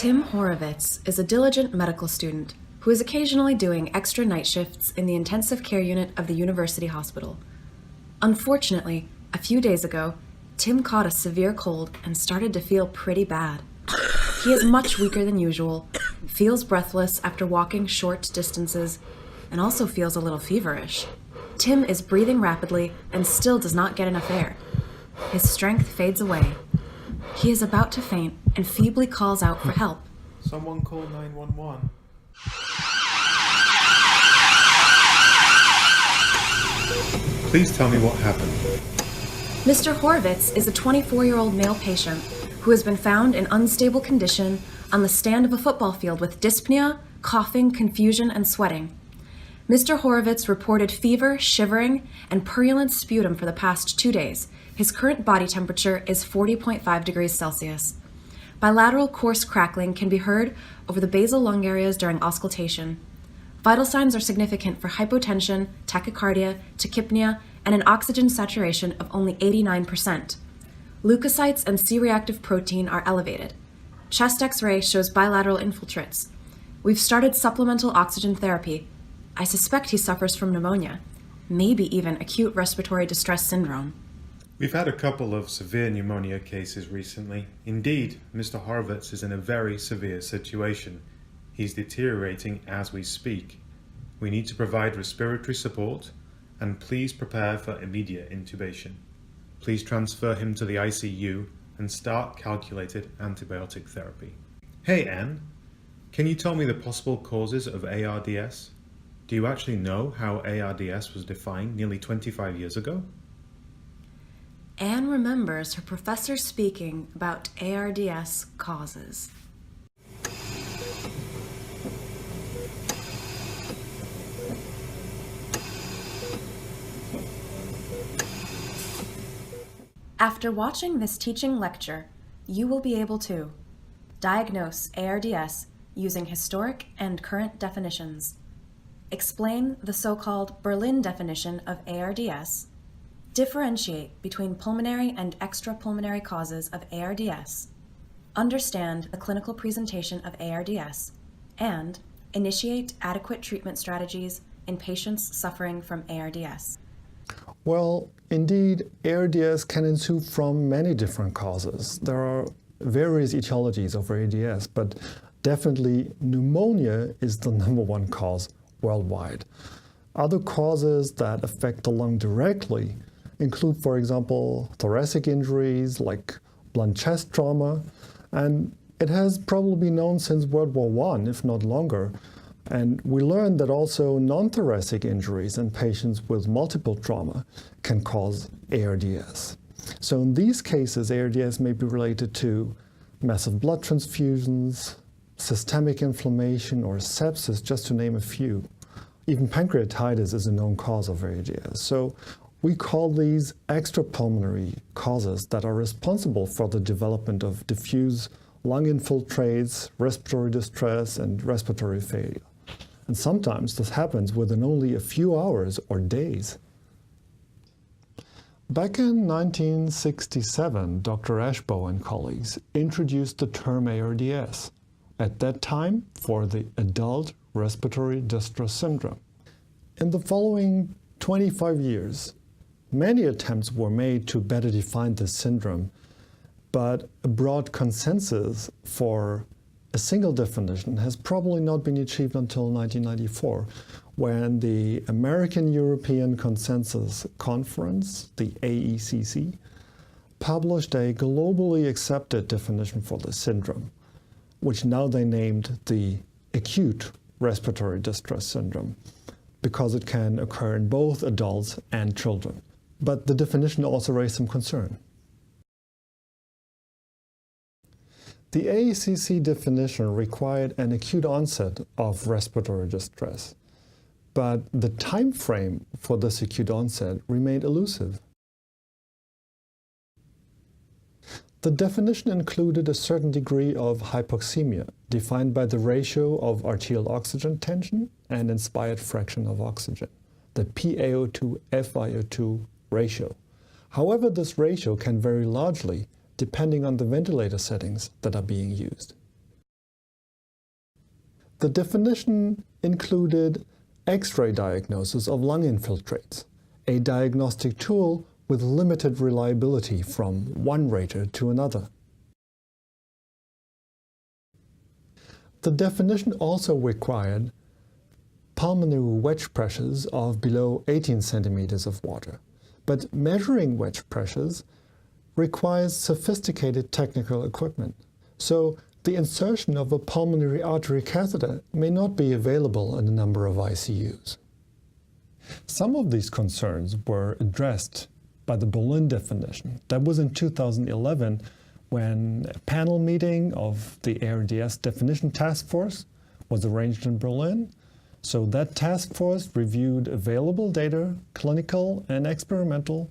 Tim Horovitz is a diligent medical student who is occasionally doing extra night shifts in the intensive care unit of the university hospital. Unfortunately, a few days ago, Tim caught a severe cold and started to feel pretty bad. He is much weaker than usual, feels breathless after walking short distances, and also feels a little feverish. Tim is breathing rapidly and still does not get enough air. His strength fades away. He is about to faint and feebly calls out for help. Someone call 911. Please tell me what happened. Mr. Horovitz is a 24-year-old male patient who has been found in unstable condition on the stand of a football field with dyspnea, coughing, confusion, and sweating. Mr. Horovitz reported fever, shivering, and purulent sputum for the past 2 days. His current body temperature is 40.5 degrees Celsius. Bilateral coarse crackling can be heard over the basal lung areas during auscultation. Vital signs are significant for hypotension, tachycardia, tachypnea, and an oxygen saturation of only 89%. Leukocytes and C-reactive protein are elevated. Chest X-ray shows bilateral infiltrates. We've started supplemental oxygen therapy. I suspect he suffers from pneumonia, maybe even acute respiratory distress syndrome. We've had a couple of severe pneumonia cases recently. Indeed, Mr. Horovitz is in a very severe situation. He's deteriorating as we speak. We need to provide respiratory support, and please prepare for immediate intubation. Please transfer him to the ICU and start calculated antibiotic therapy. Hey Anne, can you tell me the possible causes of ARDS? Do you actually know how ARDS was defined nearly 25 years ago? Anne remembers her professor speaking about ARDS causes. After watching this teaching lecture, you will be able to diagnose ARDS using historic and current definitions, explain the so-called Berlin definition of ARDS, differentiate between pulmonary and extrapulmonary causes of ARDS, understand the clinical presentation of ARDS, and initiate adequate treatment strategies in patients suffering from ARDS. Well, indeed, ARDS can ensue from many different causes. There are various etiologies of ARDS, but definitely pneumonia is the #1 cause worldwide. Other causes that affect the lung directly include, for example, thoracic injuries like blunt chest trauma, and it has probably been known since World War I, if not longer. And we learned that also non-thoracic injuries in patients with multiple trauma can cause ARDS. So in these cases, ARDS may be related to massive blood transfusions, systemic inflammation, or sepsis, just to name a few. Even pancreatitis is a known cause of ARDS. So we call these extrapulmonary causes that are responsible for the development of diffuse lung infiltrates, respiratory distress, and respiratory failure. And sometimes this happens within only a few hours or days. Back in 1967, Dr. Ashbow and colleagues introduced the term ARDS, at that time for the adult respiratory distress syndrome. In the following 25 years, many attempts were made to better define this syndrome, but a broad consensus for a single definition has probably not been achieved until 1994, when the American European Consensus Conference, the AECC, published a globally accepted definition for the syndrome, which now they named the acute respiratory distress syndrome, because it can occur in both adults and children. But the definition also raised some concern. The AACC definition required an acute onset of respiratory distress, but the time frame for this acute onset remained elusive. The definition included a certain degree of hypoxemia, defined by the ratio of arterial oxygen tension and inspired fraction of oxygen, the PaO2-FiO2 ratio. However, this ratio can vary largely depending on the ventilator settings that are being used. The definition included X-ray diagnosis of lung infiltrates, a diagnostic tool with limited reliability from one rater to another. The definition also required pulmonary wedge pressures of below 18 centimeters of water, but measuring wedge pressures requires sophisticated technical equipment, so the insertion of a pulmonary artery catheter may not be available in a number of ICUs. Some of these concerns were addressed by the Berlin definition. That was in 2011 when a panel meeting of the ARDS definition task force was arranged in Berlin. So that task force reviewed available data, clinical and experimental,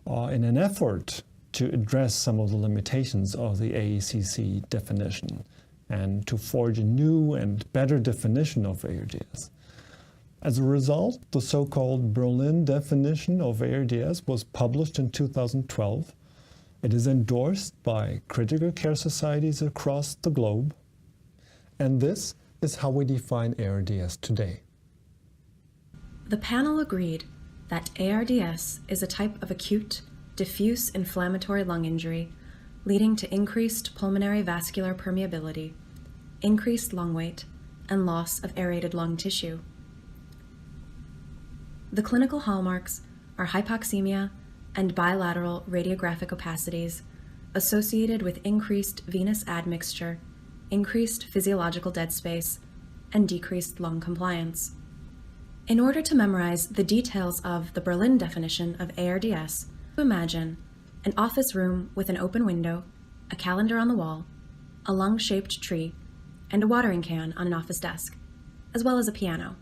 in an effort to address some of the limitations of the AACC definition and to forge a new and better definition of ARDS. As a result, the so-called Berlin definition of ARDS was published in 2012. It is endorsed by critical care societies across the globe. And this is how we define ARDS today. The panel agreed that ARDS is a type of acute, diffuse inflammatory lung injury leading to increased pulmonary vascular permeability, increased lung weight, and loss of aerated lung tissue. The clinical hallmarks are hypoxemia and bilateral radiographic opacities associated with increased venous admixture, increased physiological dead space, and decreased lung compliance. In order to memorize the details of the Berlin definition of ARDS, imagine an office room with an open window, a calendar on the wall, a lung-shaped tree, and a watering can on an office desk, as well as a piano.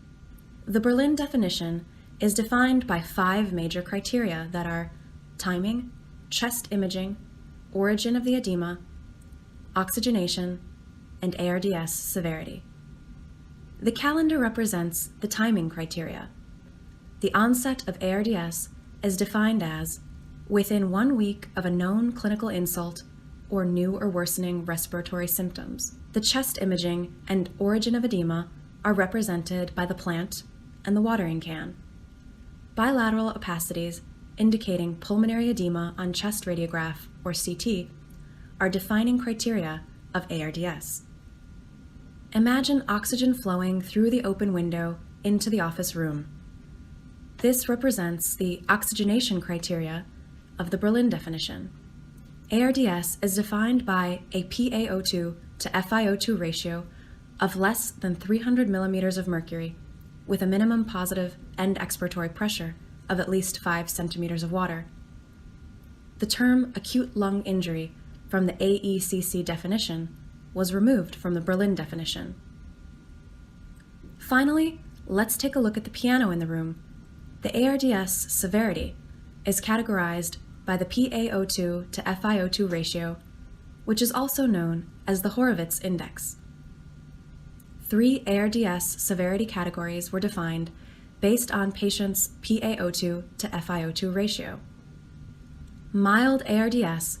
The Berlin definition is defined by 5 major criteria that are timing, chest imaging, origin of the edema, oxygenation, and ARDS severity. The calendar represents the timing criteria. The onset of ARDS is defined as within 1 week of a known clinical insult or new or worsening respiratory symptoms. The chest imaging and origin of edema are represented by the plant and the watering can. Bilateral opacities indicating pulmonary edema on chest radiograph, or CT, are defining criteria of ARDS. Imagine oxygen flowing through the open window into the office room. This represents the oxygenation criteria of the Berlin definition. ARDS is defined by a PaO2 to FiO2 ratio of less than 300 millimeters of mercury, with a minimum positive end expiratory pressure of at least 5 centimeters of water. The term acute lung injury from the AECC definition was removed from the Berlin definition. Finally, let's take a look at the piano in the room. The ARDS severity is categorized by the PaO2 to FiO2 ratio, which is also known as the Horowitz index. 3 ARDS severity categories were defined based on patients' PaO2 to FiO2 ratio. Mild ARDS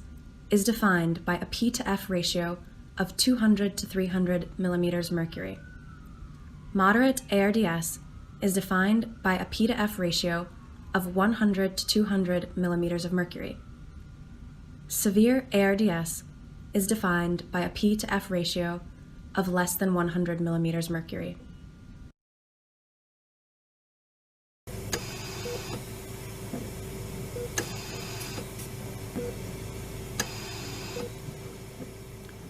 is defined by a P to F ratio of 200 to 300 millimeters mercury. Moderate ARDS is defined by a P to F ratio of 100 to 200 millimeters of mercury. Severe ARDS is defined by a P to F ratio of less than 100 millimeters mercury.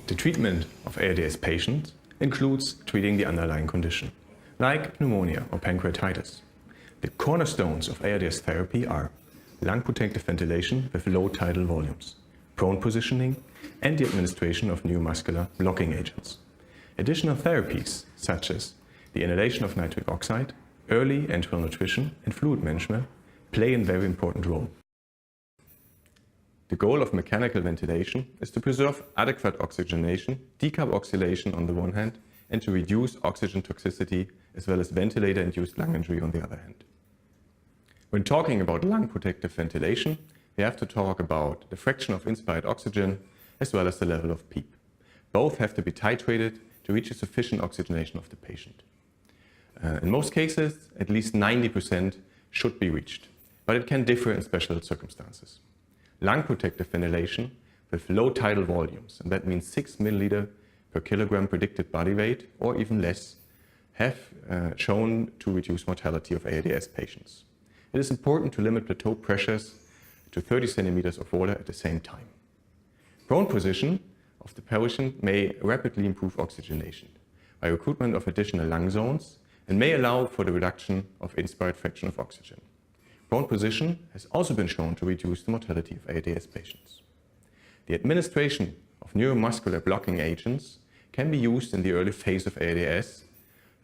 The treatment of ARDS patients includes treating the underlying condition, like pneumonia or pancreatitis. The cornerstones of ARDS therapy are lung protective ventilation with low tidal volumes, prone positioning, and the administration of neuromuscular blocking agents. Additional therapies, such as the inhalation of nitric oxide, early enteral nutrition, and fluid management, play a very important role. The goal of mechanical ventilation is to preserve adequate oxygenation, decarboxylation on the one hand, and to reduce oxygen toxicity as well as ventilator-induced lung injury on the other hand. When talking about lung protective ventilation, we have to talk about the fraction of inspired oxygen as well as the level of PEEP. Both have to be titrated to reach a sufficient oxygenation of the patient. In most cases, at least 90% should be reached, but it can differ in special circumstances. Lung protective ventilation with low tidal volumes, and that means 6 milliliter per kilogram predicted body weight or even less, have shown to reduce mortality of ARDS patients. It is important to limit plateau pressures to 30 centimeters of water at the same time. Prone position of the patient may rapidly improve oxygenation by recruitment of additional lung zones and may allow for the reduction of inspired fraction of oxygen. Prone position has also been shown to reduce the mortality of ARDS patients. The administration of neuromuscular blocking agents can be used in the early phase of ARDS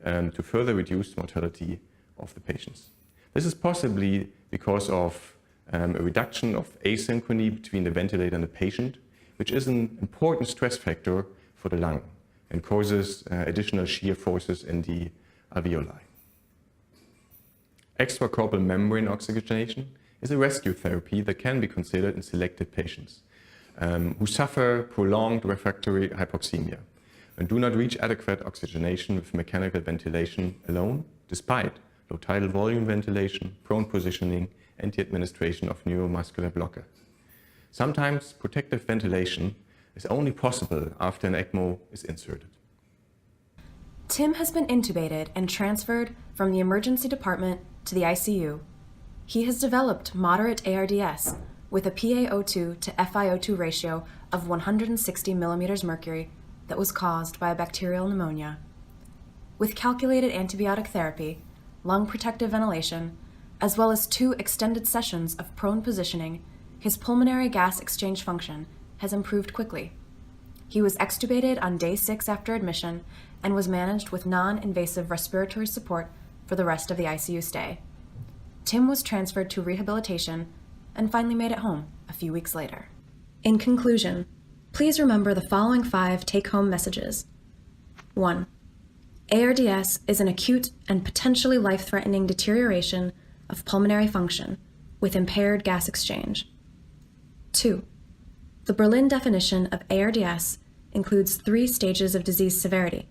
to further reduce mortality of the patients. This is possibly because of a reduction of asynchrony between the ventilator and the patient, which is an important stress factor for the lung and causes additional shear forces in the alveoli. Extracorporeal membrane oxygenation is a rescue therapy that can be considered in selected patients who suffer prolonged refractory hypoxemia and do not reach adequate oxygenation with mechanical ventilation alone, despite low tidal volume ventilation, prone positioning, and the administration of neuromuscular blocker. Sometimes protective ventilation is only possible after an ECMO is inserted. Tim has been intubated and transferred from the emergency department to the ICU. He has developed moderate ARDS with a PaO2 to FiO2 ratio of 160 millimeters mercury that was caused by a bacterial pneumonia. With calculated antibiotic therapy, lung protective ventilation, as well as 2 extended sessions of prone positioning, his pulmonary gas exchange function has improved quickly. He was extubated on day 6 after admission and was managed with non-invasive respiratory support for the rest of the ICU stay. Tim was transferred to rehabilitation and finally made it home a few weeks later. In conclusion, please remember the following 5 take-home messages. 1. ARDS is an acute and potentially life-threatening deterioration of pulmonary function with impaired gas exchange. 2. The Berlin definition of ARDS includes 3 stages of disease severity,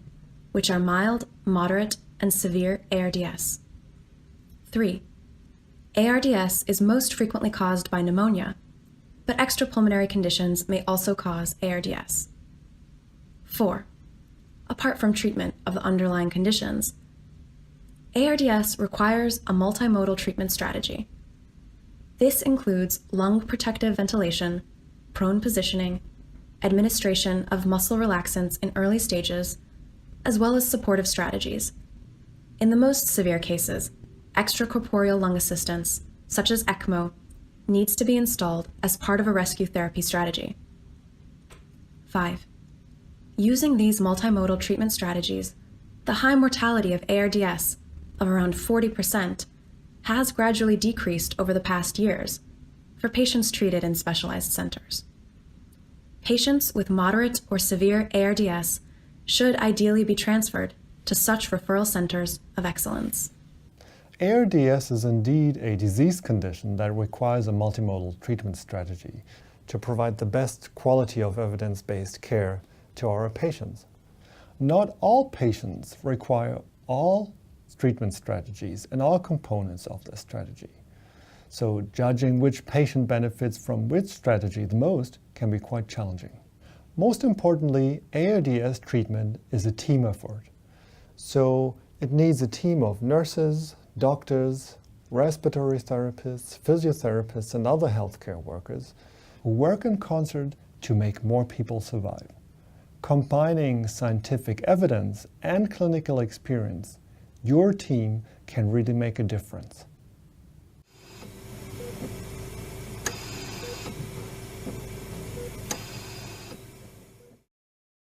which are mild, moderate, and severe ARDS. 3. ARDS is most frequently caused by pneumonia, but extrapulmonary conditions may also cause ARDS. 4. Apart from treatment of the underlying conditions, ARDS requires a multimodal treatment strategy. This includes lung protective ventilation, prone positioning, administration of muscle relaxants in early stages, as well as supportive strategies. In the most severe cases, extracorporeal lung assistance, such as ECMO, needs to be installed as part of a rescue therapy strategy. 5. Using these multimodal treatment strategies, the high mortality of ARDS of around 40% has gradually decreased over the past years for patients treated in specialized centers. Patients with moderate or severe ARDS should ideally be transferred to such referral centers of excellence. ARDS is indeed a disease condition that requires a multimodal treatment strategy to provide the best quality of evidence-based care to our patients. Not all patients require all treatment strategies and all components of the strategy. So judging which patient benefits from which strategy the most can be quite challenging. Most importantly, ARDS treatment is a team effort. So it needs a team of nurses, doctors, respiratory therapists, physiotherapists, and other healthcare workers who work in concert to make more people survive. Combining scientific evidence and clinical experience, your team can really make a difference.